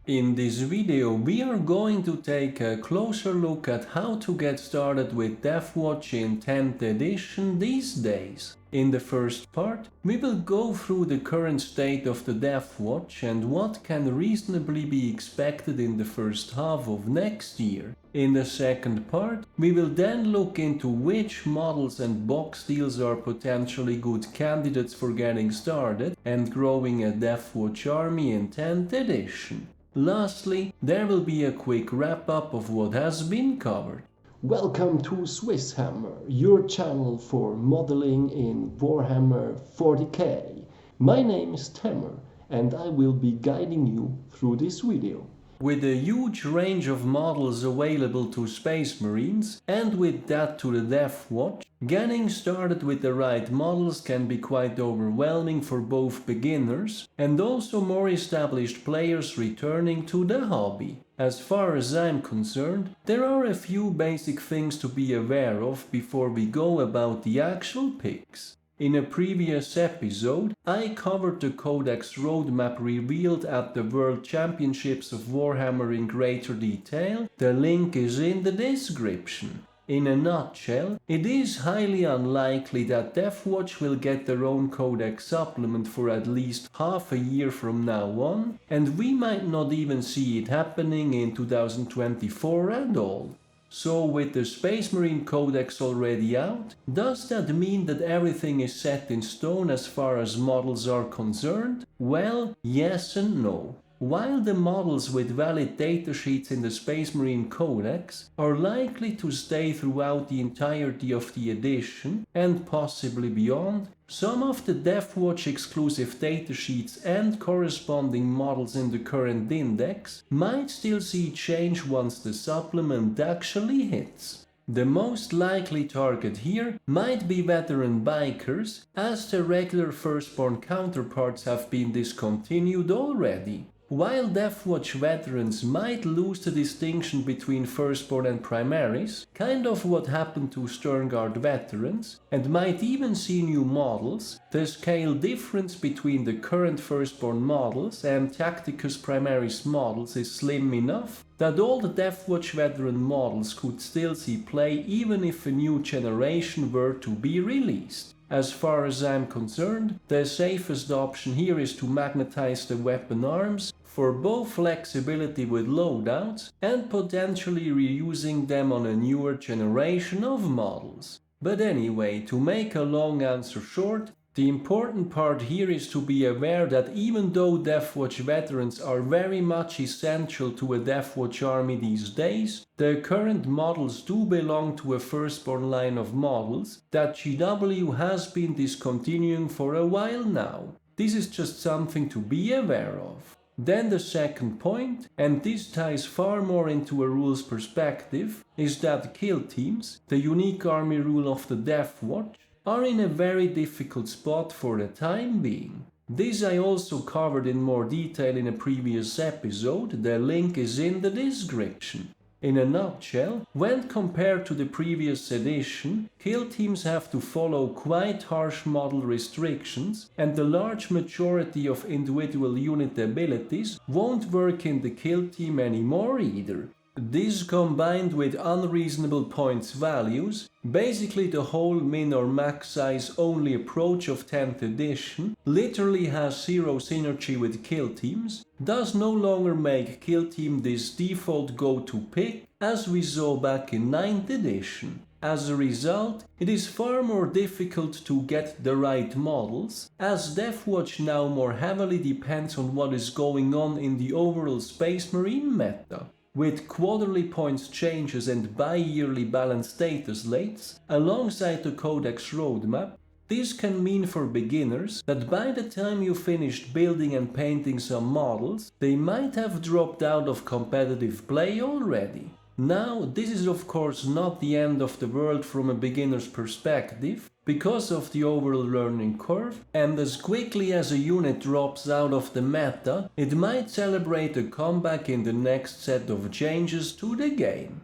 In this video we are going to take a closer look at how to get started with Deathwatch in 10th edition these days. In the first part, we will go through the current state of the Deathwatch and what can reasonably be expected in the first half of next year. In the second part, we will then look into which models and box deals are potentially good candidates for getting started and growing a Deathwatch army in 10th edition. Lastly, there will be a quick wrap-up of what has been covered. Welcome to SwissHammer, your channel for modeling in Warhammer 40k. My name is Tammer and I will be guiding you through this video. With a huge range of models available to Space Marines, and with that to the Deathwatch, getting started with the right models can be quite overwhelming for both beginners and also more established players returning to the hobby. As far as I'm concerned, there are a few basic things to be aware of before we go about the actual picks. In a previous episode, I covered the Codex Roadmap revealed at the World Championships of Warhammer in greater detail. The link is in the description. In a nutshell, it is highly unlikely that Deathwatch will get their own Codex supplement for at least half a year from now on, and we might not even see it happening in 2024 at all. So with the Space Marine Codex already out, does that mean that everything is set in stone as far as models are concerned? Well, yes and no. While the models with valid datasheets in the Space Marine Codex are likely to stay throughout the entirety of the edition and possibly beyond, some of the Deathwatch exclusive datasheets and corresponding models in the current index might still see change once the supplement actually hits. The most likely target here might be veteran bikers, as the regular Firstborn counterparts have been discontinued already. While Deathwatch veterans might lose the distinction between Firstborn and Primaris, kind of what happened to Sternguard veterans, and might even see new models, the scale difference between the current Firstborn models and Tacticus Primaris models is slim enough that all the Deathwatch veteran models could still see play even if a new generation were to be released. As far as I'm concerned, the safest option here is to magnetize the weapon arms for both flexibility with loadouts and potentially reusing them on a newer generation of models. But anyway, to make a long answer short, the important part here is to be aware that even though Deathwatch veterans are very much essential to a Deathwatch army these days, the current models do belong to a Firstborn line of models that GW has been discontinuing for a while now. This is just something to be aware of. Then the second point, and this ties far more into a rules perspective, is that kill teams, the unique army rule of the Deathwatch, are in a very difficult spot for the time being. This I also covered in more detail in a previous episode, the link is in the description. In a nutshell, when compared to the previous edition, kill teams have to follow quite harsh model restrictions, and the large majority of individual unit abilities won't work in the kill team anymore either. This combined with unreasonable points values, basically the whole min or max size only approach of 10th edition, literally has zero synergy with kill teams, does no longer make kill team this default go-to pick as we saw back in 9th edition. As a result, it is far more difficult to get the right models, as Deathwatch now more heavily depends on what is going on in the overall Space Marine meta. With quarterly points changes and bi-yearly balanced status slates, alongside the Codex Roadmap, this can mean for beginners that by the time you finished building and painting some models, they might have dropped out of competitive play already. Now, this is of course not the end of the world from a beginner's perspective, because of the overall learning curve, and as quickly as a unit drops out of the meta, it might celebrate a comeback in the next set of changes to the game.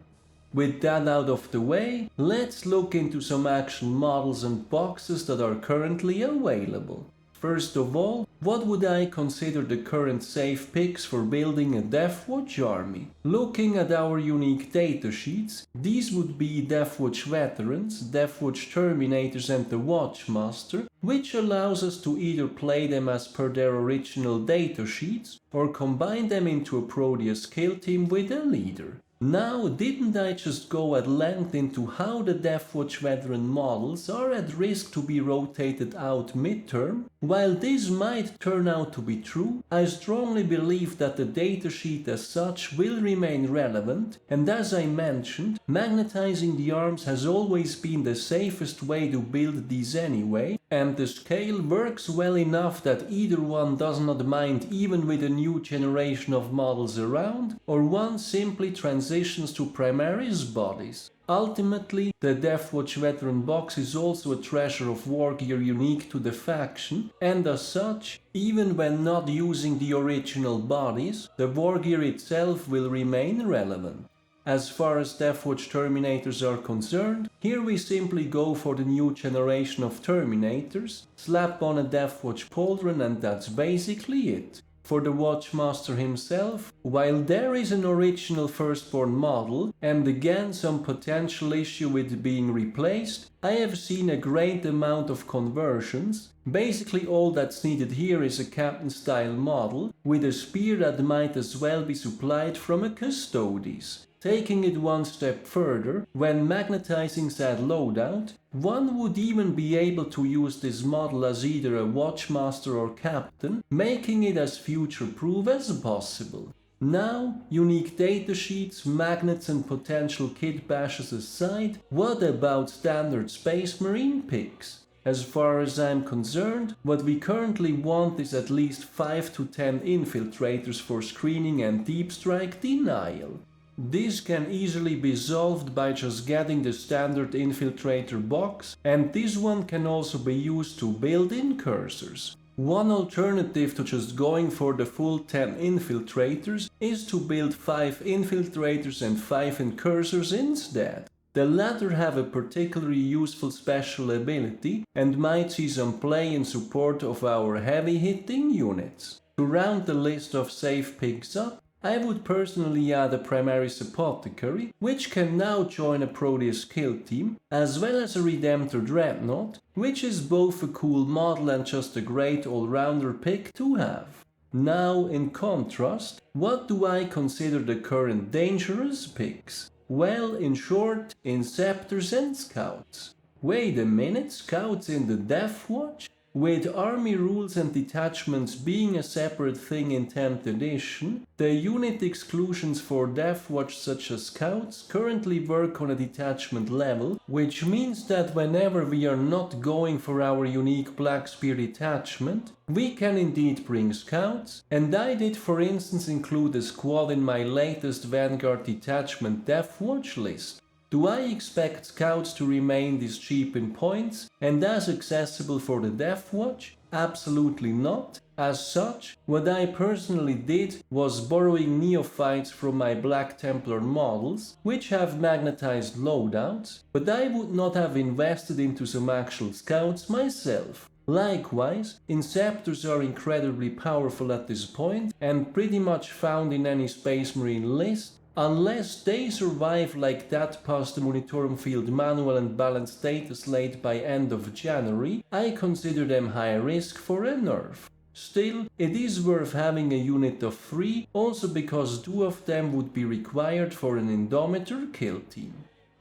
With that out of the way, let's look into some action models and boxes that are currently available. First of all, what would I consider the current safe picks for building a Deathwatch army? Looking at our unique datasheets, these would be Deathwatch Veterans, Deathwatch Terminators and the Watchmaster, which allows us to either play them as per their original datasheets or combine them into a Proteus kill team with a leader. Now, didn't I just go at length into how the Deathwatch veteran models are at risk to be rotated out midterm? While this might turn out to be true, I strongly believe that the datasheet as such will remain relevant, and as I mentioned, magnetizing the arms has always been the safest way to build these anyway, and the scale works well enough that either one does not mind even with a new generation of models around, or one simply transitions to Primaris bodies. Ultimately, the Deathwatch Veteran box is also a treasure of war gear unique to the faction, and as such, even when not using the original bodies, the war gear itself will remain relevant. As far as Deathwatch Terminators are concerned, here we simply go for the new generation of Terminators, slap on a Deathwatch pauldron and that's basically it. For the Watchmaster himself, while there is an original Firstborn model and again some potential issue with being replaced, I have seen a great amount of conversions. Basically all that's needed here is a captain style model with a spear that might as well be supplied from a Custodes. Taking it one step further, when magnetizing said loadout, one would even be able to use this model as either a Watchmaster or Captain, making it as future-proof as possible. Now, unique datasheets, magnets and potential kit bashes aside, what about standard Space Marine picks? As far as I'm concerned, what we currently want is at least 5 to 10 infiltrators for screening and deep strike denial. This can easily be solved by just getting the standard infiltrator box, and this one can also be used to build incursors. One alternative to just going for the full 10 infiltrators is to build 5 infiltrators and 5 incursors instead. The latter have a particularly useful special ability and might see some play in support of our heavy hitting units. To round the list of safe picks up, I would personally add a Primaris Apothecary, which can now join a Proteus kill team, as well as a Redemptor Dreadnought, which is both a cool model and just a great all-rounder pick to have. Now, in contrast, what do I consider the current dangerous picks? Well, in short, Inceptors and Scouts. Wait a minute, Scouts in the Deathwatch? With army rules and detachments being a separate thing in 10th edition, the unit exclusions for Deathwatch such as Scouts currently work on a detachment level, which means that whenever we are not going for our unique Black Spear detachment, we can indeed bring Scouts, and I did for instance include a squad in my latest Vanguard detachment Deathwatch list. Do I expect Scouts to remain this cheap in points and as accessible for the Deathwatch? Absolutely not. As such, what I personally did was borrowing neophytes from my Black Templar models, which have magnetized loadouts, but I would not have invested into some actual Scouts myself. Likewise, Inceptors are incredibly powerful at this point and pretty much found in any Space Marine list, unless they survive like that past the Monitorum Field Manual and Balanced status late by end of January, I consider them high risk for a nerf. Still, it is worth having a unit of 3, also because 2 of them would be required for an Indomitor kill team.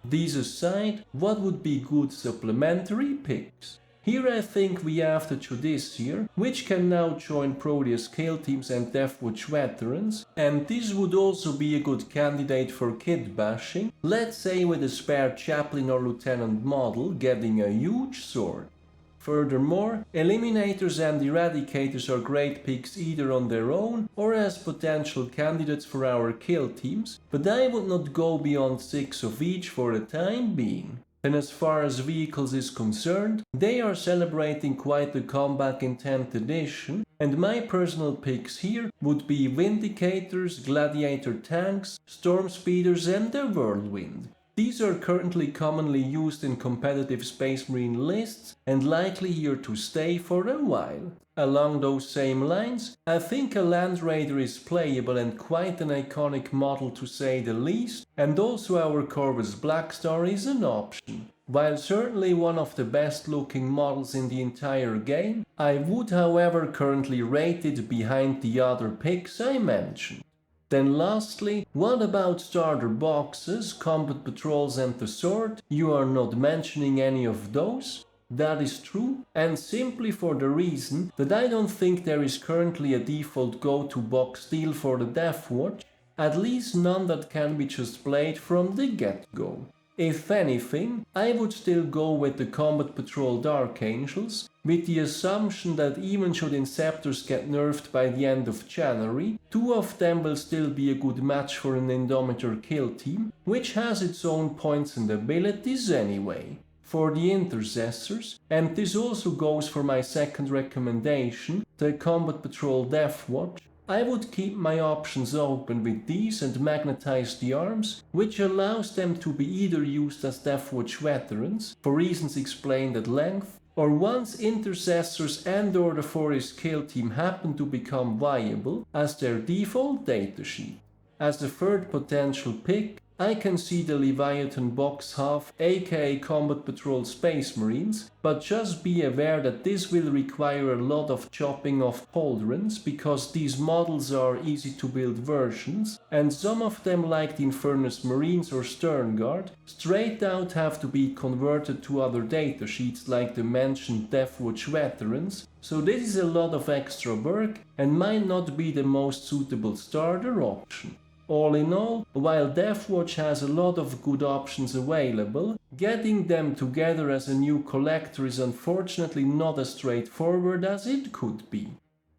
These aside, what would be good supplementary picks? Here I think we have the Judiciar, which can now join Proteus kill teams and Deathwatch veterans, and this would also be a good candidate for kit bashing, let's say with a spare chaplain or lieutenant model getting a huge sword. Furthermore, Eliminators and Eradicators are great picks either on their own or as potential candidates for our kill teams, but I would not go beyond 6 of each for the time being. And as far as vehicles is concerned, they are celebrating quite the comeback in 10th edition, and my personal picks here would be Vindicators, Gladiator tanks, Storm Speeders and the Whirlwind. These are currently commonly used in competitive Space Marine lists and likely here to stay for a while. Along those same lines, I think a Land Raider is playable and quite an iconic model to say the least, and also our Corvus Blackstar is an option. While certainly one of the best looking models in the entire game, I would however currently rate it behind the other picks I mentioned. Then lastly, what about starter boxes, combat patrols and the sword? You are not mentioning any of those? That is true, and simply for the reason that I don't think there is currently a default go-to box deal for the Deathwatch, at least none that can be just played from the get-go. If anything, I would still go with the Combat Patrol Dark Angels, with the assumption that even should Inceptors get nerfed by the end of January, two of them will still be a good match for an Indomitor kill team, which has its own points and abilities anyway. For the Intercessors, and this also goes for my second recommendation, the Combat Patrol Deathwatch, I would keep my options open with these and magnetize the arms, which allows them to be either used as Deathwatch veterans, for reasons explained at length, or once Intercessors and/or the Forest kill team happen to become viable, as their default datasheet. As the third potential pick, I can see the Leviathan box half, aka Combat Patrol Space Marines, but just be aware that this will require a lot of chopping off pauldrons because these models are easy to build versions, and some of them, like the Infernus Marines or Sternguard, straight out have to be converted to other datasheets like the mentioned Deathwatch veterans, so this is a lot of extra work and might not be the most suitable starter option. All in all, while Deathwatch has a lot of good options available, getting them together as a new collector is unfortunately not as straightforward as it could be.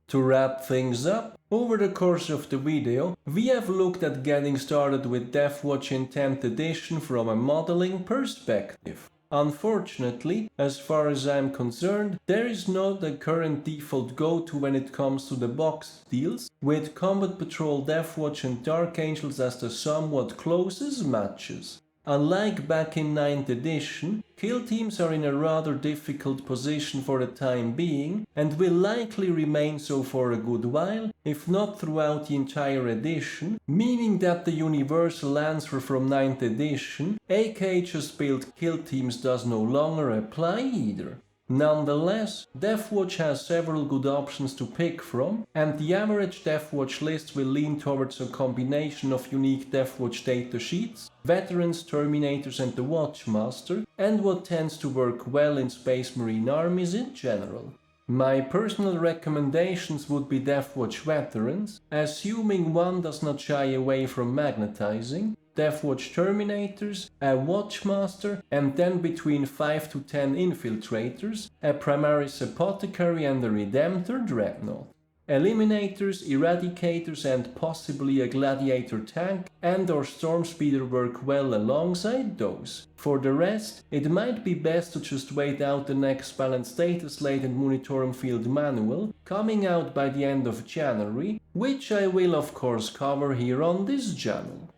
To wrap things up, over the course of the video, we have looked at getting started with Deathwatch in 10th edition from a modeling perspective. Unfortunately, as far as I'm concerned, there is not a current default go-to when it comes to the box deals, with Combat Patrol Deathwatch and Dark Angels as the somewhat closest matches. Unlike back in 9th edition, kill teams are in a rather difficult position for the time being and will likely remain so for a good while, if not throughout the entire edition, meaning that the universal answer from 9th edition, aka just build kill teams, does no longer apply either. Nonetheless, Deathwatch has several good options to pick from, and the average Deathwatch list will lean towards a combination of unique Deathwatch datasheets, veterans, terminators and the Watchmaster, and what tends to work well in Space Marine armies in general. My personal recommendations would be Deathwatch veterans, assuming one does not shy away from magnetizing, Deathwatch Terminators, a Watchmaster, and then between 5 to 10 Infiltrators, a Primaris Apothecary and a Redemptor Dreadnought. Eliminators, Eradicators and possibly a Gladiator tank and/or Stormspeeder work well alongside those. For the rest, it might be best to just wait out the next Balanced Data Slate and Monitorum Field Manual, coming out by the end of January, which I will of course cover here on this channel.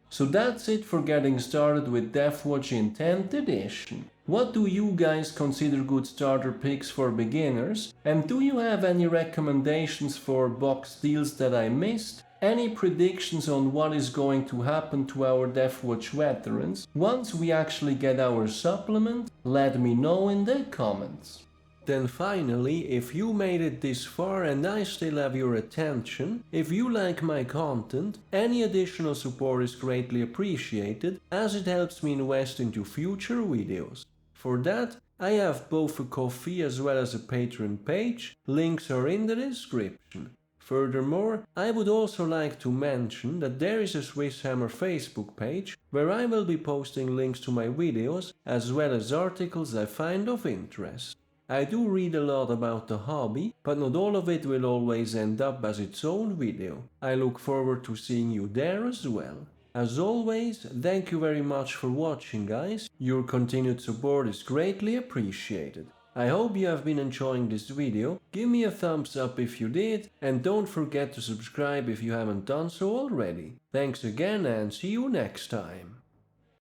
So that's it for getting started with Deathwatch in 10th edition. What do you guys consider good starter picks for beginners? And do you have any recommendations for box deals that I missed? Any predictions on what is going to happen to our Deathwatch veterans once we actually get our supplement? Let me know in the comments. Then finally, if you made it this far and I still have your attention, if you like my content, any additional support is greatly appreciated as it helps me invest into future videos. For that, I have both a Ko-fi as well as a Patreon page, links are in the description. Furthermore, I would also like to mention that there is a SwissHammer Facebook page where I will be posting links to my videos as well as articles I find of interest. I do read a lot about the hobby, but not all of it will always end up as its own video. I look forward to seeing you there as well. As always, thank you very much for watching guys, your continued support is greatly appreciated. I hope you have been enjoying this video, give me a thumbs up if you did, and don't forget to subscribe if you haven't done so already. Thanks again and see you next time.